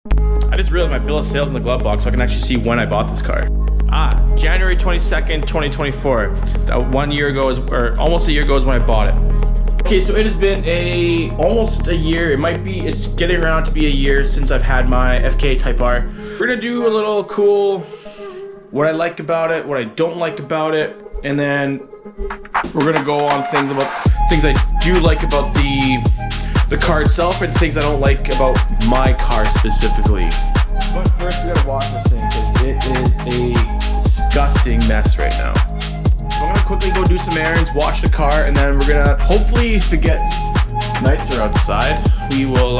I just realized my bill of sales in the glove box so I can actually see when I bought this car. January 22nd, 2024. That 1 year ago or almost a year ago is when I bought it. Okay, so it has been almost a year. It's getting around to be a year since I've had my FK8 Type R. We're gonna do a little cool, what I like about it, what I don't like about it, and then we're gonna go on things I do like about the car itself and things I don't like about my car specifically. But first we gotta wash this thing because it is a disgusting mess right now. So I'm gonna quickly go do some errands, wash the car, and then we're gonna, hopefully if it gets nicer outside, we'll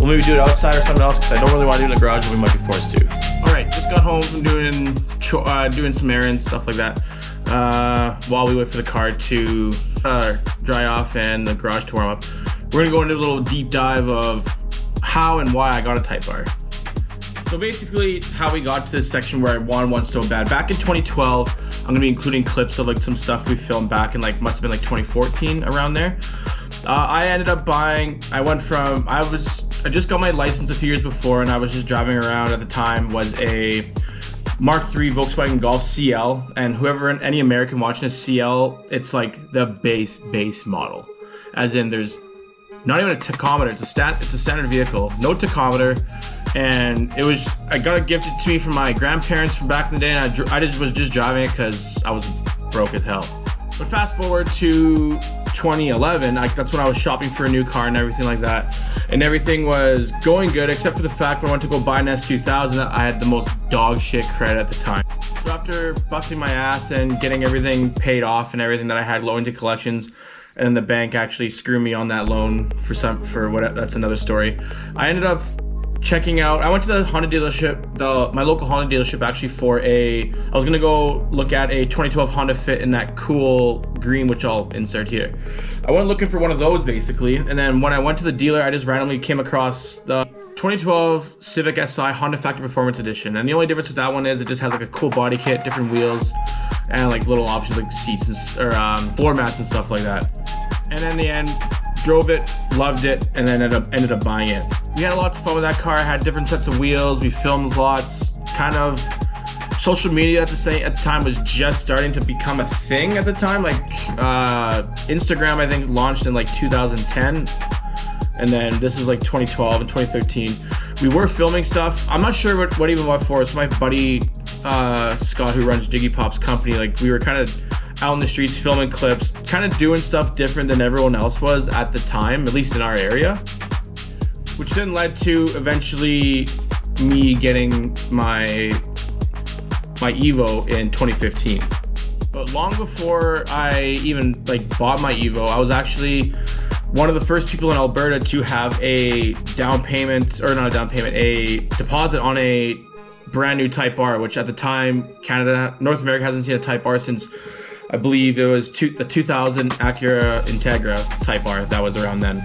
maybe do it outside or something else because I don't really want to do it in the garage, but we might be forced to. Alright, just got home from doing some errands, stuff like that, while we wait for the car to dry off and the garage to warm up. We're gonna go into a little deep dive of how and why I got a Type R. So basically how we got to this section where I wanted one so bad. Back in 2012, I'm gonna be including clips of like some stuff we filmed back in like, must have been like 2014, around there. I ended up buying, I just got my license a few years before and I was just driving around at the time, was a Mark III Volkswagen Golf CL, and any American watching a CL, it's like the base model. As in there's not even a tachometer, it's a standard vehicle, no tachometer, and I got it gifted to me from my grandparents from back in the day, and I was just driving it because I was broke as hell. But fast forward to 2011, that's when I was shopping for a new car and everything like that, and everything was going good except for the fact when I went to go buy an S2000, I had the most dog shit credit at the time. So after busting my ass and getting everything paid off and everything that I had loaned to collections, and the bank actually screwed me on that loan that's another story. I ended up checking out, I went to the Honda dealership, my local Honda dealership actually I was gonna go look at a 2012 Honda Fit in that cool green, which I'll insert here. I went looking for one of those basically, and then when I went to the dealer, I just randomly came across the 2012 Civic Si Honda Factory Performance Edition, and the only difference with that one is it just has like a cool body kit, different wheels, and like little options like seats or floor mats and stuff like that. And in the end, drove it, loved it, and then ended up buying it. We had lots of fun with that car. I had different sets of wheels, we filmed lots, kind of social media at the time was just starting to become a thing at the time. Like Instagram I think launched in like 2010, and then this is like 2012 and 2013. We were filming stuff. I'm not sure what even what for. It's my buddy Scott who runs Jiggy Pop's company. Like we were kind of out in the streets filming clips, kind of doing stuff different than everyone else was at the time, at least in our area, which then led to eventually me getting my Evo in 2015. But long before I even bought my Evo, I was actually one of the first people in Alberta to have a a deposit on a brand new Type R, which at the time North America hasn't seen a Type R since I believe it was the 2000 Acura Integra Type R that was around then.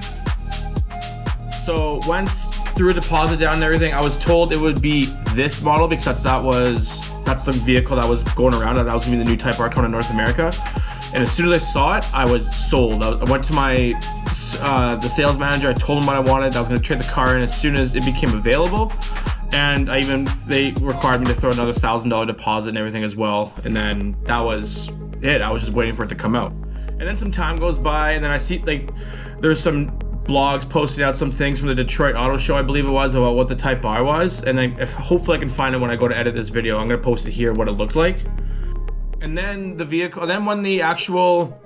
So once threw a deposit down and everything, I was told it would be this model because that's the vehicle that was going around, that was gonna be the new Type R coming to North America. And as soon as I saw it, I was sold. I went to the sales manager, I told him what I wanted, I was gonna trade the car in as soon as it became available. And they required me to throw another $1,000 deposit and everything as well. And then that was it. I was just waiting for it to come out. And then some time goes by, and then I see there's some blogs posting out some things from the Detroit Auto Show, I believe it was, about what the Type R was. And then hopefully I can find it when I go to edit this video. I'm gonna post it here what it looked like. And then when the actual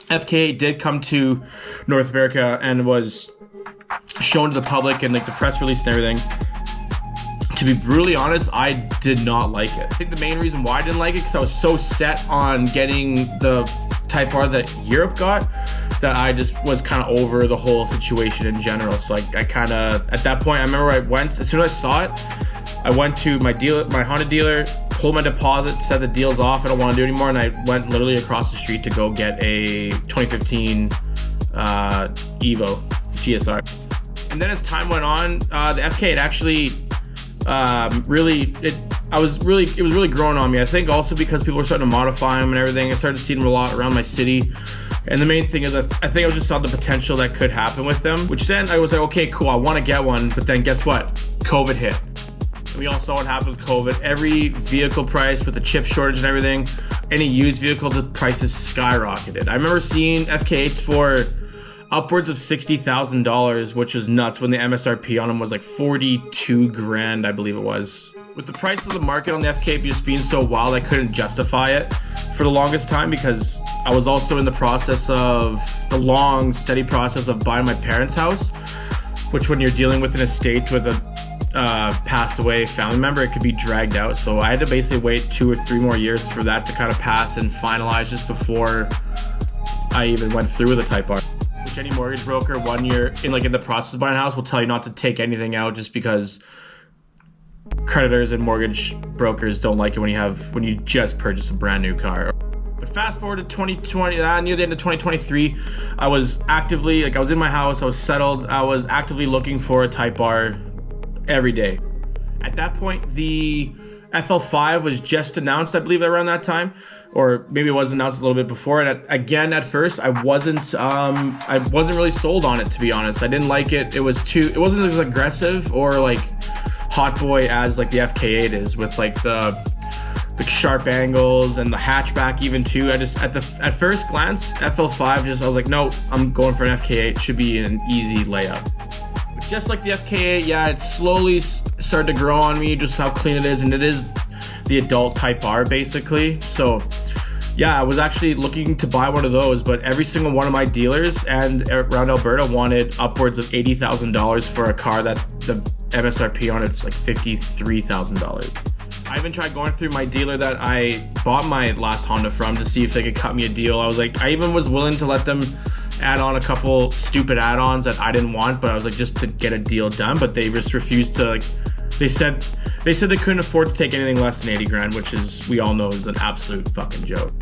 FK8 did come to North America and was shown to the public and the press release and everything, to be brutally honest, I did not like it. I think the main reason why I didn't like it because I was so set on getting the Type R that Europe got that I just was kind of over the whole situation in general. So I kind of, at that point, I remember as soon as I saw it, I went to my Honda dealer, pulled my deposit, said the deal's off, I don't want to do it anymore, and I went literally across the street to go get a 2015 Evo GSR. And then as time went on, the FK8 actually it was really growing on me. I think also because people were starting to modify them and everything. I started seeing them a lot around my city. And the main thing is that I think I just saw the potential that could happen with them, which then I was like, okay, cool, I want to get one. But then guess what? COVID hit. We all saw what happened with COVID. Every vehicle price with the chip shortage and everything, any used vehicle, the prices skyrocketed. I remember seeing FK8s for upwards of $60,000, which was nuts when the MSRP on them was like 42 grand, I believe it was. With the price of the market on the FK8 just being so wild, I couldn't justify it for the longest time because I was also in the process of the long, steady process of buying my parents' house, which when you're dealing with an estate with a passed away family member, it could be dragged out. So I had to basically wait 2 or 3 more years for that to kind of pass and finalize just before I even went through with a Type R. Which any mortgage broker 1 year in the process of buying a house will tell you not to take anything out just because creditors and mortgage brokers don't like it when you just purchase a brand new car. But fast forward to 2020, near the end of 2023, I was actively, I was in my house, I was settled, I was actively looking for a Type R every day. At that point, the FL5 was just announced, I believe, around that time, or maybe it was announced a little bit before. And at first, I wasn't really sold on it, to be honest. I didn't like it. It wasn't as aggressive or hot boy as the FK8 is, with the sharp angles and the hatchback even too. At first glance, FL5 I was like, no, I'm going for an FK8. Should be an easy layup. Just like the FK8, yeah, it slowly started to grow on me, just how clean it is, and it is the adult Type R basically. So yeah, I was actually looking to buy one of those, but every single one of my dealers and around Alberta wanted upwards of $80,000 for a car that the MSRP on it's $53,000. I even tried going through my dealer that I bought my last Honda from to see if they could cut me a deal. I even was willing to let them add on a couple stupid add-ons that I didn't want, but I was just to get a deal done, but they just refused to. They said they couldn't afford to take anything less than 80 grand, which we all know is an absolute fucking joke.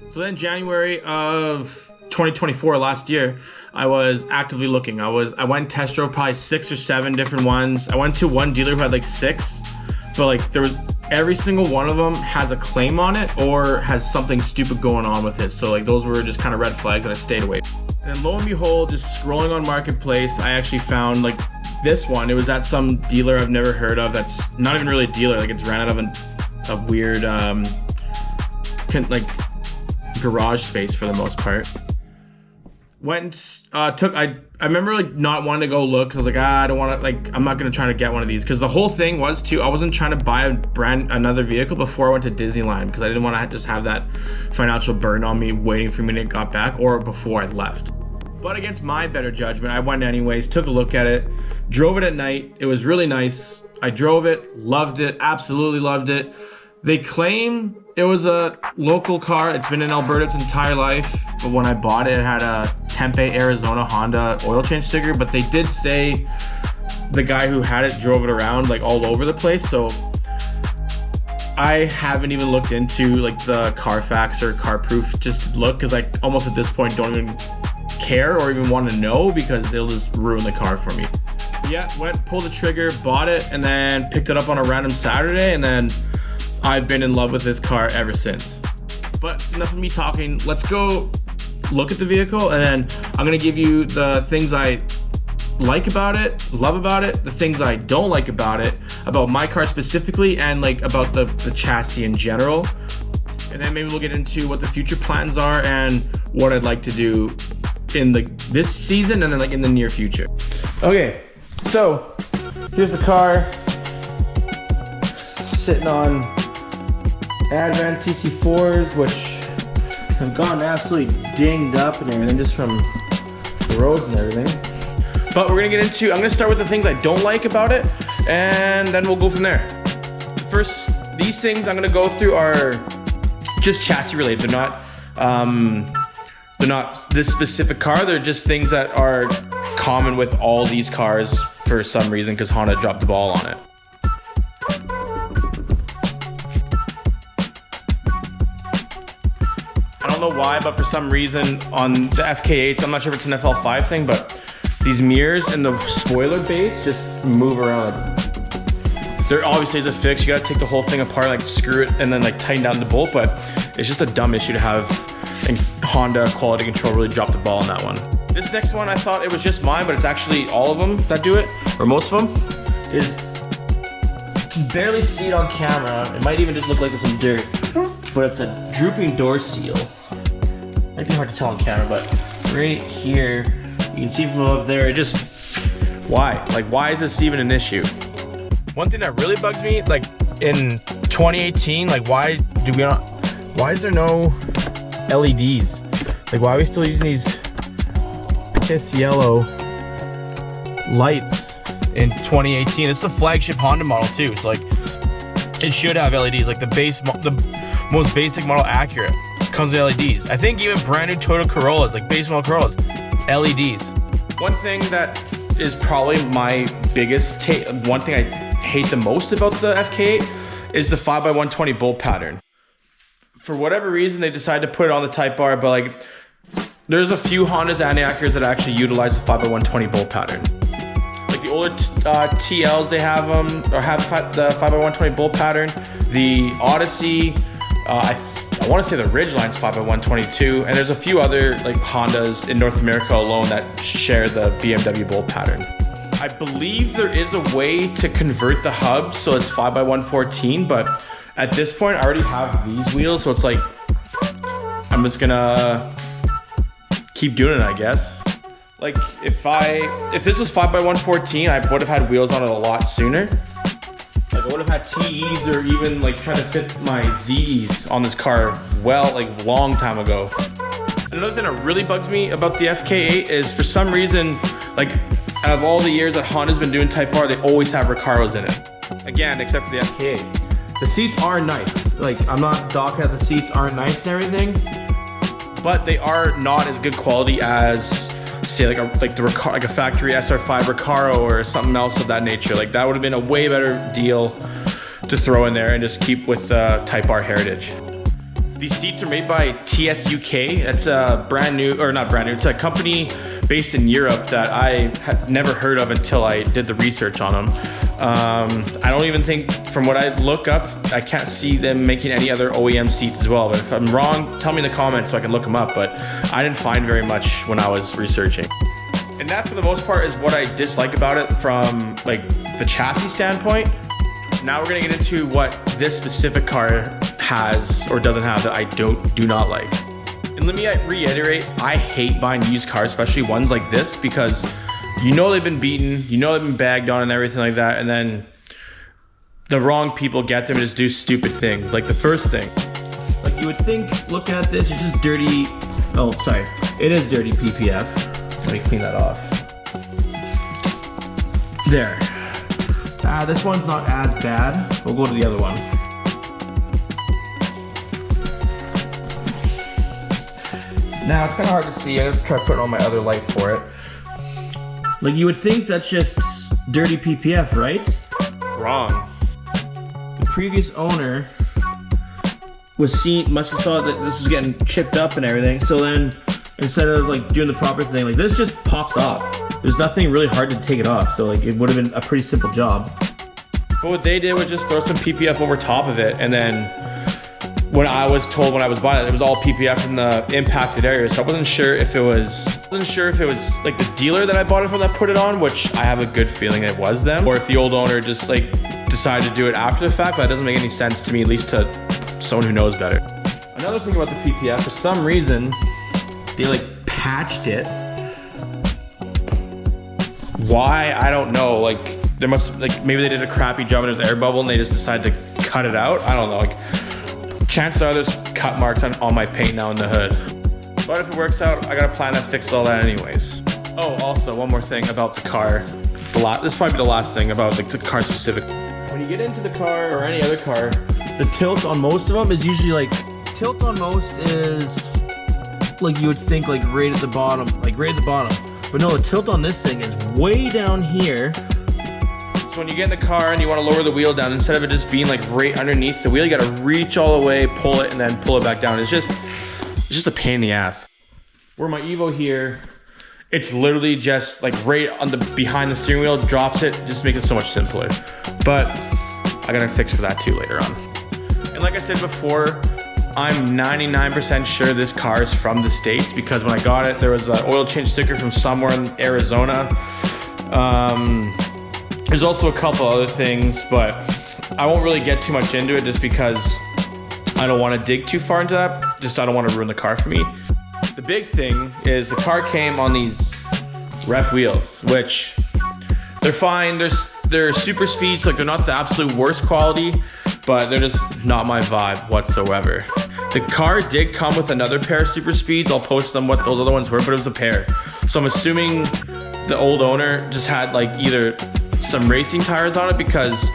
So then January of 2024, last year, I was actively looking. I went and test drove probably 6 or 7 different ones. I went to one dealer who had 6, but there was every single one of them has a claim on it or has something stupid going on with it. So those were just kind of red flags, and I stayed away. And lo and behold, just scrolling on Marketplace, I actually found this one. It was at some dealer I've never heard of. That's not even really a dealer. It's ran out of a weird garage space for the most part. I remember not wanting to go look because I was I don't want to, I'm not going to try to get one of these, because the whole thing was too, I wasn't trying to buy another vehicle before I went to Disneyland, because I didn't want to just have that financial burden on me waiting for me to get back or before I left. But against my better judgment, I went anyways, took a look at it, drove it at night. It was really nice. I drove it, loved it, absolutely loved it. They claim it was a local car. It's been in Alberta its entire life. But when I bought it, it had a Tempe, Arizona Honda oil change sticker. But they did say the guy who had it drove it around all over the place. So I haven't even looked into the Carfax or CarProof just to look, because I almost at this point don't even care or even want to know, because it'll just ruin the car for me. Yeah, pulled the trigger, bought it, and then picked it up on a random Saturday, and then I've been in love with this car ever since. But enough of me talking. Let's go look at the vehicle, and then I'm gonna give you the things I like about it, love about it, the things I don't like about it, about my car specifically, and about the chassis in general. And then maybe we'll get into what the future plans are and what I'd like to do in this season and then in the near future. Okay, so here's the car sitting on Advent TC4s, which have gotten absolutely dinged up and everything just from the roads and everything. But I'm gonna start with the things I don't like about it, and then we'll go from there. First, these things I'm gonna go through are just chassis related. They're not this specific car. They're just things that are common with all these cars for some reason, because Honda dropped the ball on it. I don't know why, but for some reason on the FK8s, I'm not sure if it's an FL5 thing, but these mirrors and the spoiler base just move around. There obviously is a fix. You gotta take the whole thing apart, screw it, and then tighten down the bolt, but it's just a dumb issue to have, and Honda quality control really dropped the ball on that one. This next one, I thought it was just mine, but it's actually all of them that do it, or most of them, is can barely see it on camera. It might even just look like there's some dirt, but it's a drooping door seal. Might be hard to tell on camera, but right here, you can see from above there, it just, why? Like, why is this even an issue? One thing that really bugs me, like in 2018, like why is there no LEDs? Like why are we still using these piss yellow lights in 2018? It's the flagship Honda model too, so like it should have LEDs. Like the most basic model Acura comes with LEDs. I think even brand new Toyota Corollas, like base model Corollas, LEDs. One thing that is probably my biggest one thing I hate the most about the FK8 is the 5x120 bolt pattern. For whatever reason, they decided to put it on the Type R, but like there's a few Hondas and Acuras that actually utilize the 5x120 bolt pattern. Like the older TLs, they have them, or have the 5x120 bolt pattern. The Odyssey, I want to say the Ridgeline's 5x122, and there's a few other like Hondas in North America alone that share the BMW bolt pattern. I believe there is a way to convert the hub so it's 5x114, but at this point I already have these wheels, so it's like I'm just gonna keep doing it, I guess. Like if this was 5x114, I would have had wheels on it a lot sooner. Like I would have had TEs or even like trying to fit my ZEs on this car like long time ago. Another thing that really bugs me about the FK8 is for some reason, like out of all the years that Honda's been doing Type R, they always have Recaros in it. Again, except for the FK8. The seats are nice. Like I'm not docking that the seats aren't nice and everything, but they are not as good quality as say like a factory SR5 Recaro or something else of that nature. Like that would have been a way better deal to throw in there and just keep with Type R heritage. These seats are made by TS UK. It's a brand new, or not brand new, it's a company based in Europe that I had never heard of until I did the research on them. I don't even think, from what I look up, I can't see them making any other OEM seats as well. But if I'm wrong, tell me in the comments so I can look them up. But I didn't find very much when I was researching. And that, for the most part, is what I dislike about it from like the chassis standpoint. Now we're gonna get into what this specific car has or doesn't have that I do not like. And let me reiterate, I hate buying used cars, especially ones like this, because you know they've been beaten, you know they've been bagged on and everything like that, and then the wrong people get them and just do stupid things. Like the first thing, like you would think, looking at this, it's just dirty, oh sorry, it is dirty PPF. Let me clean that off. There. This one's not as bad. We'll go to the other one. Now it's kind of hard to see. I'm gonna try putting on my other light for it. Like you would think that's just dirty PPF, right? Wrong. The previous owner must have saw that this was getting chipped up and everything. So then instead of like doing the proper thing, like this just pops off. There's nothing really hard to take it off. So like it would have been a pretty simple job. But what they did was just throw some PPF over top of it, and then when I was told when I was buying it, it was all PPF in the impacted area. So I wasn't sure if it was like the dealer that I bought it from that put it on, which I have a good feeling it was them, or if the old owner just like decided to do it after the fact. But it doesn't make any sense to me, at least to someone who knows better. Another thing about the PPF, for some reason, they like patched it. Why? I don't know. Like there must, like maybe they did a crappy job and there's air bubble and they just decided to cut it out. I don't know. Like chances are there's cut marks on my paint now in the hood. But if it works out, I got a plan to fix all that anyways. Oh, also one more thing about the car. This is probably the last thing about like the car specific. When you get into the car or any other car, the tilt on most of them is usually like, tilt on most is like you would think like right at the bottom, But no, the tilt on this thing is way down here. So when you get in the car and you want to lower the wheel down, instead of it just being like right underneath the wheel, you got to reach all the way, pull it, and then pull it back down. It's just a pain in the ass. Where my Evo here, it's literally just like right on the behind the steering wheel, drops it, just makes it so much simpler. But I got to fix for that too later on. And like I said before, I'm 99% sure this car is from the States because when I got it, there was an oil change sticker from somewhere in Arizona. There's also a couple other things, but I won't really get too much into it just because I don't want to dig too far into that. I don't want to ruin the car for me. The big thing is the car came on these rep wheels, which they're fine. They're super speeds, like they're not the absolute worst quality, but they're just not my vibe whatsoever. The car did come with another pair of super speeds. I'll post them what those other ones were, but it was a pair. So I'm assuming the old owner just had like either some racing tires on it, because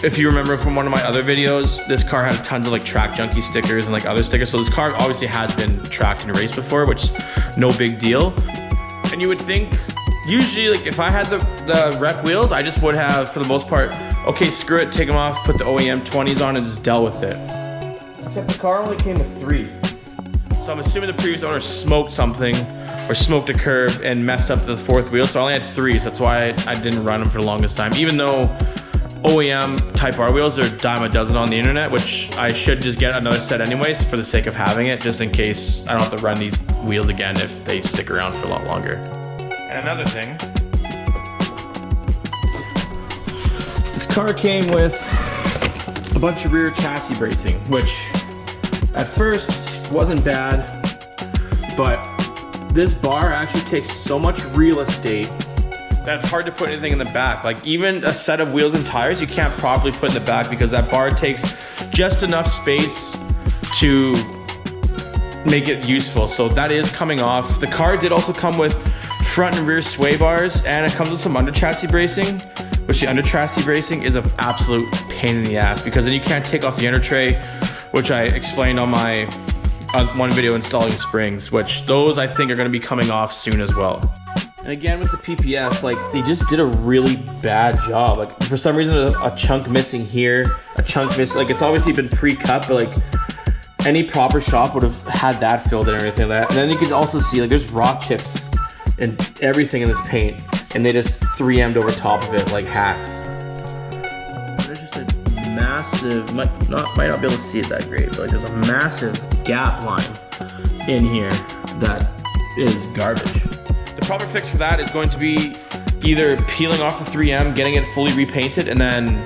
if you remember from one of my other videos, this car had tons of like Track Junkie stickers and like other stickers. So this car obviously has been tracked and raced before, which no big deal. And you would think, usually like if I had the rep wheels, I just would have, for the most part, okay, screw it, take them off, put the OEM 20s on and just dealt with it. Except the car only came with 3. So I'm assuming the previous owner smoked something or smoked a curb and messed up the 4th wheel. So I only had 3, so that's why I didn't run them for the longest time. Even though OEM Type R wheels are a dime a dozen on the internet, which I should just get another set anyways for the sake of having it, just in case I don't have to run these wheels again if they stick around for a lot longer. And another thing, this car came with a bunch of rear chassis bracing, which at first wasn't bad, but this bar actually takes so much real estate that it's hard to put anything in the back. Like even a set of wheels and tires, you can't properly put in the back because that bar takes just enough space to make it useful. So that is coming off. The car did also come with front and rear sway bars, and it comes with some under chassis bracing, which the under chassis bracing is an absolute pain in the ass because then you can't take off the under tray, which I explained on my one video installing springs, which those I think are going to be coming off soon as well. And again with the PPF, like they just did a really bad job. Like for some reason a chunk missing here, a chunk missing, like it's obviously been pre-cut, but like any proper shop would have had that filled and everything like that. And then you can also see like there's rock chips and everything in this paint, and they just 3M'd over top of it like hacks. There's just a massive, might not be able to see it that great, but like there's a massive gap line in here that is garbage. The proper fix for that is going to be either peeling off the 3M, getting it fully repainted, and then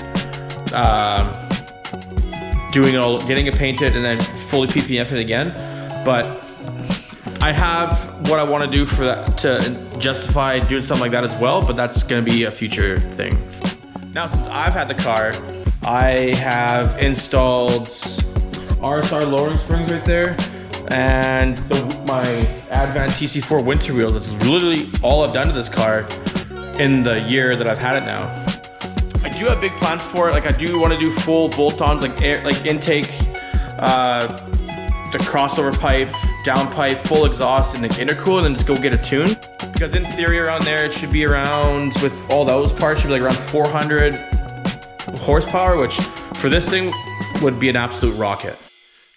doing it all, getting it painted, and then fully PPF it again. But I have what I want to do for that to justify doing something like that as well, but that's going to be a future thing. Now, since I've had the car, I have installed RSR lowering springs right there, and my Advent TC4 winter wheels. That's literally all I've done to this car in the year that I've had it now. I do have big plans for it. Like I do want to do full bolt-ons, like air, like intake, the crossover pipe, downpipe, full exhaust, and the intercooler, and then just go get a tune. Because in theory around there, it should be around, with all those parts, should be like around 400 horsepower, which for this thing would be an absolute rocket.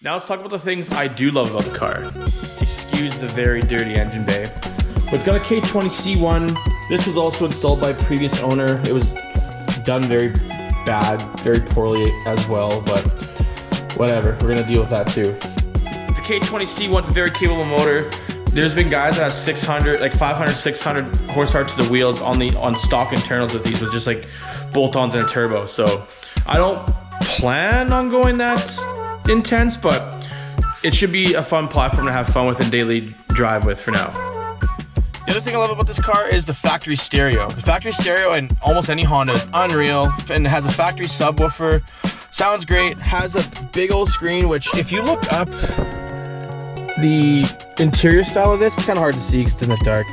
Now let's talk about the things I do love about the car. Excuse the very dirty engine bay. But it's got a K20C1. This was also installed by a previous owner. It was done very bad, very poorly as well, but whatever, we're gonna deal with that too. The K20C1's a very capable motor. There's been guys that have 600, like 500, 600 horsepower to the wheels on stock internals with these, with just like bolt-ons and a turbo. So I don't plan on going that intense, but it should be a fun platform to have fun with and daily drive with for now. The other thing I love about this car is the factory stereo. The factory stereo in almost any Honda is unreal, and it has a factory subwoofer. Sounds great, has a big old screen, which if you look up the interior style of this, it's kind of hard to see because it's in the dark,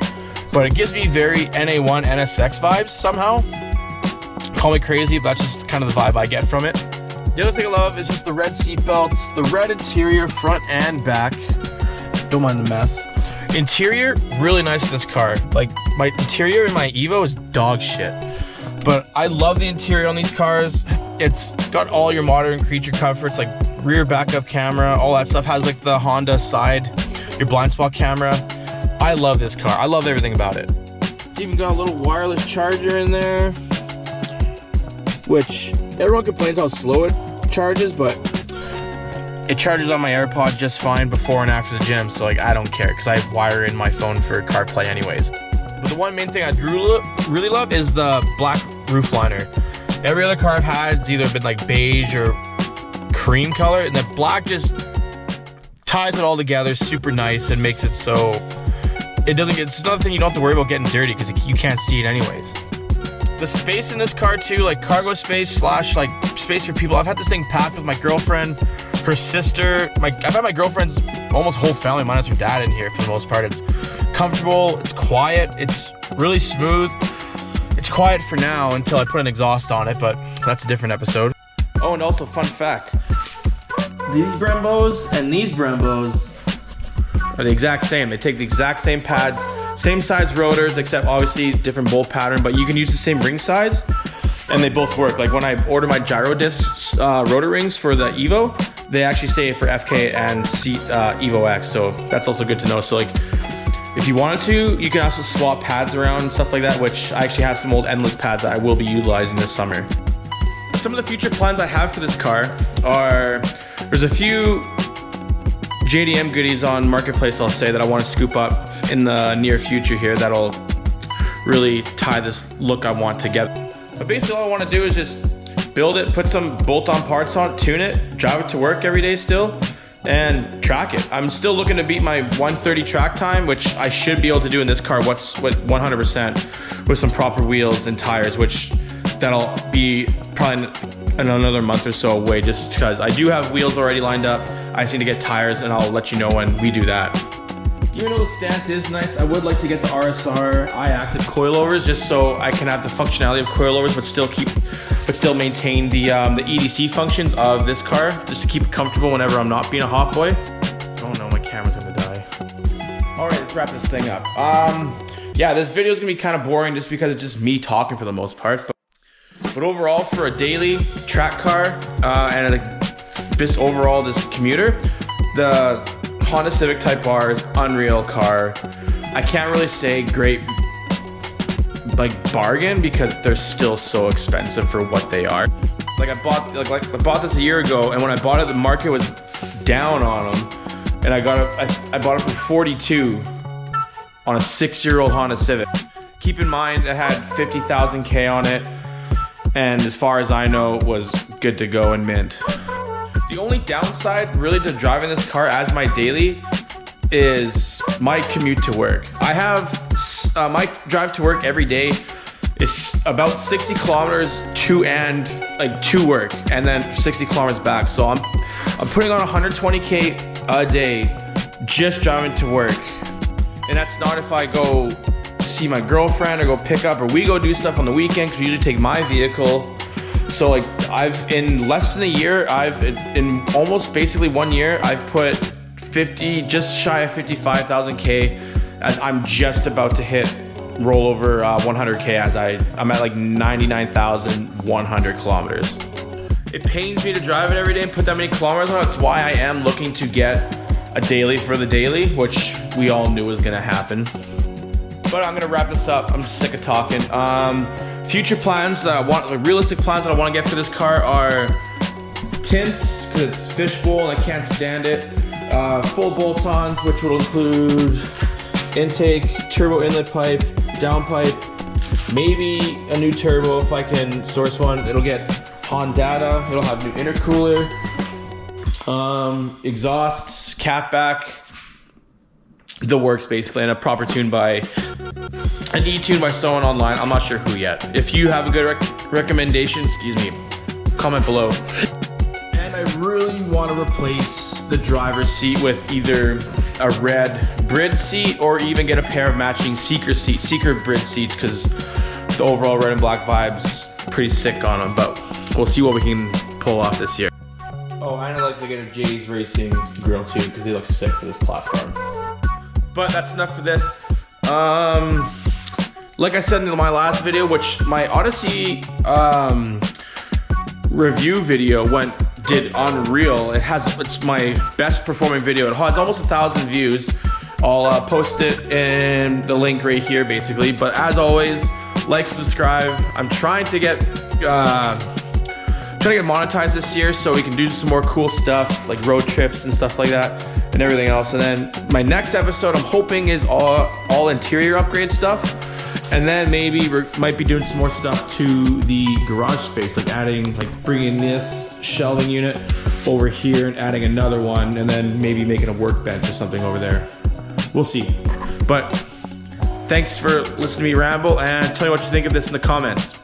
but it gives me very NA1 NSX vibes somehow. Call me crazy, but that's just kind of the vibe I get from it. The other thing I love is just the red seat belts, the red interior front and back. Don't mind the mess. Interior, really nice in this car. Like my interior in my Evo is dog shit, but I love the interior on these cars. It's got all your modern creature comforts, like rear backup camera, all that stuff. Has like the Honda side, your blind spot camera. I love this car. I love everything about it. It's even got a little wireless charger in there, which everyone complains how slow it charges, but it charges on my AirPods just fine before and after the gym, so like I don't care because I wire in my phone for CarPlay anyways. But the one main thing I really love is the black roof liner. Every other car I've had has either been like beige or cream color, and the black just ties it all together super nice and makes it so it doesn't get, it's another thing you don't have to worry about getting dirty because you can't see it anyways. The space in this car too, like cargo space slash like space for people. I've had this thing packed with my girlfriend, her sister, I've had my girlfriend's almost whole family minus her dad in here for the most part. It's comfortable, it's quiet, it's really smooth. It's quiet for now until I put an exhaust on it, but that's a different episode. Oh, and also fun fact, these Brembos and these Brembos are the exact same. They take the exact same pads, same size rotors, except obviously different bolt pattern, but you can use the same ring size and they both work. Like when I order my gyro disc rotor rings for the Evo, they actually say for FK8 and Evo X, so that's also good to know. So like, if you wanted to, you can also swap pads around and stuff like that, which I actually have some old endless pads that I will be utilizing this summer. Some of the future plans I have for this car are, there's a few JDM goodies on Marketplace, I'll say, that I want to scoop up in the near future here that'll really tie this look I want together. But basically all I want to do is just build it, put some bolt-on parts on it, tune it, drive it to work every day still, and track it. I'm still looking to beat my 130 track time, which I should be able to do in this car 100% with some proper wheels and tires, which that'll be probably in another month or so away, just because I do have wheels already lined up. I just need to get tires, and I'll let you know when we do that. Even though the stance is nice, I would like to get the RSR iActive coilovers just so I can have the functionality of coilovers but still maintain the EDC functions of this car, just to keep it comfortable whenever I'm not being a hot boy. Oh no, my camera's gonna die. All right, let's wrap this thing up. Yeah, this video is gonna be kind of boring just because it's just me talking for the most part. But overall, for a daily track car and just overall this commuter, the Honda Civic Type R is unreal car. I can't really say great like bargain because they're still so expensive for what they are. Like I bought this a year ago, and when I bought it, the market was down on them, and I bought it for 42 on a 6-year-old Honda Civic. Keep in mind, it had 50,000 K on it, and as far as I know, was good to go and mint. The only downside really to driving this car as my daily is my commute to work. I have my drive to work every day is about 60 kilometers to work, and then 60 kilometers back. So I'm putting on 120K a day just driving to work. And that's not if I go see my girlfriend or go pick up, or we go do stuff on the weekend, because we usually take my vehicle. So like in less than a year, in almost basically 1 year, I've put just shy of 55,000 K, as I'm just about to hit roll over 100K, as I'm at like 99,100 kilometers. It pains me to drive it every day and put that many kilometers on it. That's why I am looking to get a daily for the daily, which we all knew was gonna happen. But I'm gonna wrap this up. I'm just sick of talking. Future plans that I want, like realistic plans that I want to get for this car are tints, because it's fishbowl and I can't stand it. Full bolt-ons, which will include intake, turbo inlet pipe, downpipe, maybe a new turbo if I can source one. It'll get Honda, it'll have new intercooler, exhaust, catback, the works basically, and a proper tune by an e-tune by someone online. I'm not sure who yet. If you have a good recommendation, comment below. And I really want to replace the driver's seat with either a red Brid seat or even get a pair of matching Seeker Brid seats, because the overall red and black vibes pretty sick on them. But we'll see what we can pull off this year. Oh, and I'd like to get a Jay's Racing grill too, because they look sick for this platform. But that's enough for this. Like I said in my last video, which my Odyssey review video did unreal. It's my best performing video. It has almost 1,000 views. I'll post it in the link right here basically. But as always, like, subscribe. I'm trying to get monetized this year so we can do some more cool stuff like road trips and stuff like that and everything else. And then my next episode, I'm hoping, is all interior upgrade stuff. And then maybe we might be doing some more stuff to the garage space, like bringing this shelving unit over here and adding another one, and then maybe making a workbench or something over there. We'll see. But thanks for listening to me ramble, and tell me what you think of this in the comments.